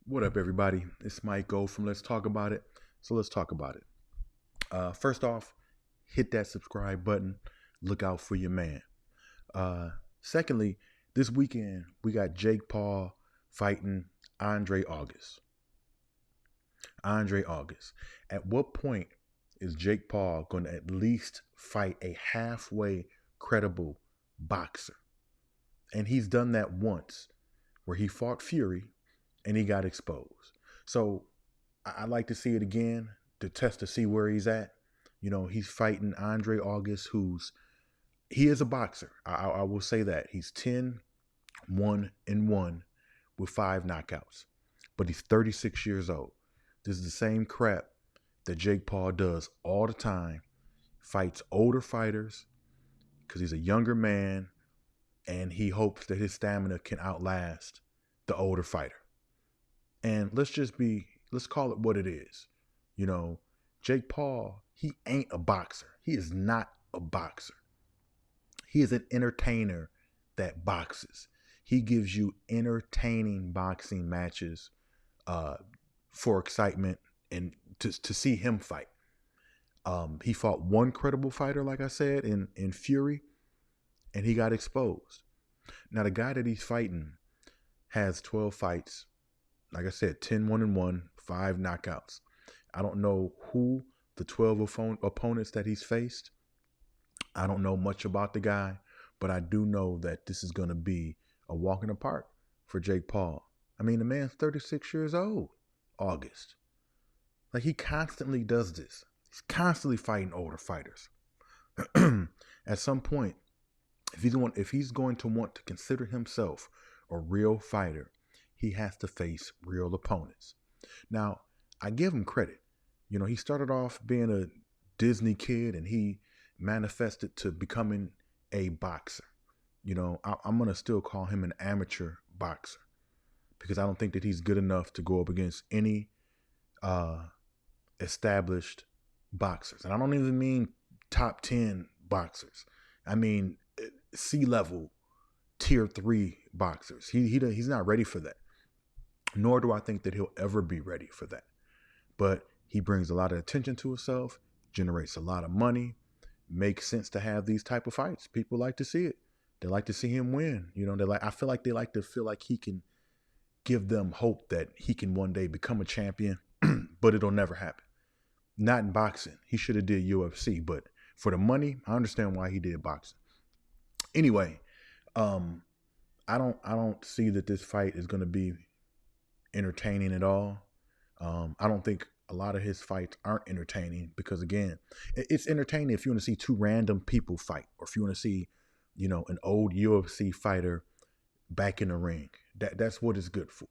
What up, everybody? It's Mike Go from Let's Talk About It. So let's talk about it. First off, hit that subscribe button. Look out for your man. Uh, Secondly, this weekend we got Jake Paul fighting Andre August. Andre August. At what point is Jake Paul going to at least fight a halfway credible boxer? And he's done that once, where he fought Fury and he got exposed. So I'd like to see it again to test to see where he's at. You know, he's fighting Andre August, he is a boxer. I will say that. He's 10-1-1 with 5 knockouts. But he's 36 years old. This is the same crap that Jake Paul does all the time. Fights older fighters because he's a younger man and he hopes that his stamina can outlast the older fighter. And let's call it what it is. You know, Jake Paul, he ain't a boxer. He is not a boxer. He is an entertainer that boxes. He gives you entertaining boxing matches for excitement and to see him fight. He fought one credible fighter, like I said, in Fury, and he got exposed. Now, the guy that he's fighting has 12 fights. Like I said, 10-1-1, 5 knockouts. I don't know who the 12 opponents that he's faced. I don't know much about the guy, but I do know that this is going to be a walk in the park for Jake Paul. I mean, the man's 36 years old, August. Like, he constantly does this. He's constantly fighting older fighters. At some point, if he's going to want to consider himself a real fighter, he has to face real opponents. Now, I give him credit. You know, he started off being a Disney kid and he manifested to becoming a boxer. You know, I'm going to still call him an amateur boxer because I don't think that he's good enough to go up against any established boxers. And I don't even mean top 10 boxers. I mean C-level tier 3 boxers. He's not ready for that. Nor do I think that he'll ever be ready for that. But he brings a lot of attention to himself, generates a lot of money, makes sense to have these type of fights. People like to see it. They like to see him win. You know, I feel like they like to feel like he can give them hope that he can one day become a champion, but it'll never happen. Not in boxing. He should have did UFC, but for the money, I understand why he did boxing. Anyway, I don't see that this fight is going to be entertaining at all. I don't think a lot of his fights aren't entertaining because, again, it's entertaining if you want to see two random people fight, or if you want to see, you know, an old UFC fighter back in the ring. That's what it's good for.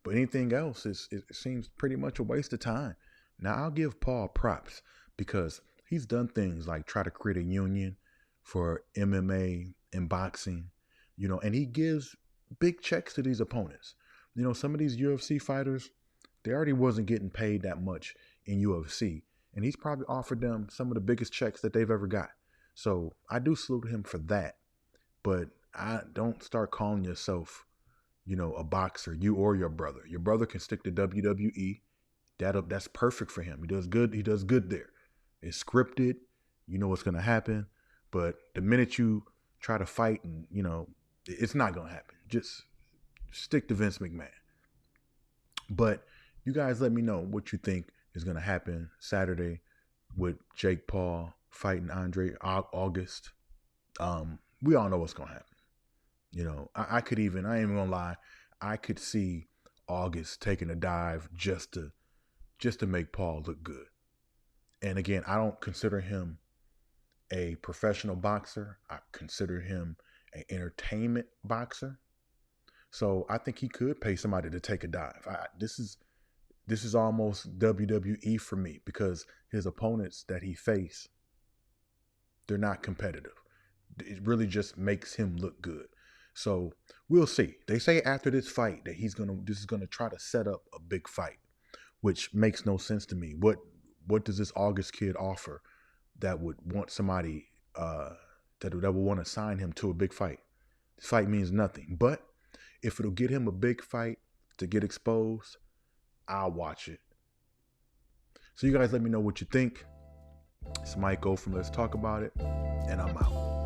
But anything else it seems pretty much a waste of time. Now, I'll give Paul props because he's done things like try to create a union for MMA and boxing, you know, and he gives big checks to these opponents. You know, some of these UFC fighters, they already wasn't getting paid that much in UFC. And he's probably offered them some of the biggest checks that they've ever got. So I do salute him for that. But I don't start calling yourself, you know, a boxer, you or your brother. Your brother can stick to WWE. That's perfect for him. He does good. He does good there. It's scripted. You know what's going to happen. But the minute you try to fight, and you know, it's not going to happen. Just stick to Vince McMahon. But you guys let me know what you think is going to happen Saturday with Jake Paul fighting Andre August. We all know what's going to happen. You know, I ain't even going to lie, I could see August taking a dive just to make Paul look good. And again, I don't consider him a professional boxer. I consider him an entertainment boxer. So I think he could pay somebody to take a dive. This is almost WWE for me because his opponents that he faced, they're not competitive. It really just makes him look good. So we'll see. They say after this fight that this is gonna try to set up a big fight, which makes no sense to me. What does this August kid offer that would want somebody that would want to sign him to a big fight? This fight means nothing. But if it'll get him a big fight to get exposed, I'll watch it. So you guys let me know what you think. It's Michael from Let's Talk About It, and I'm out.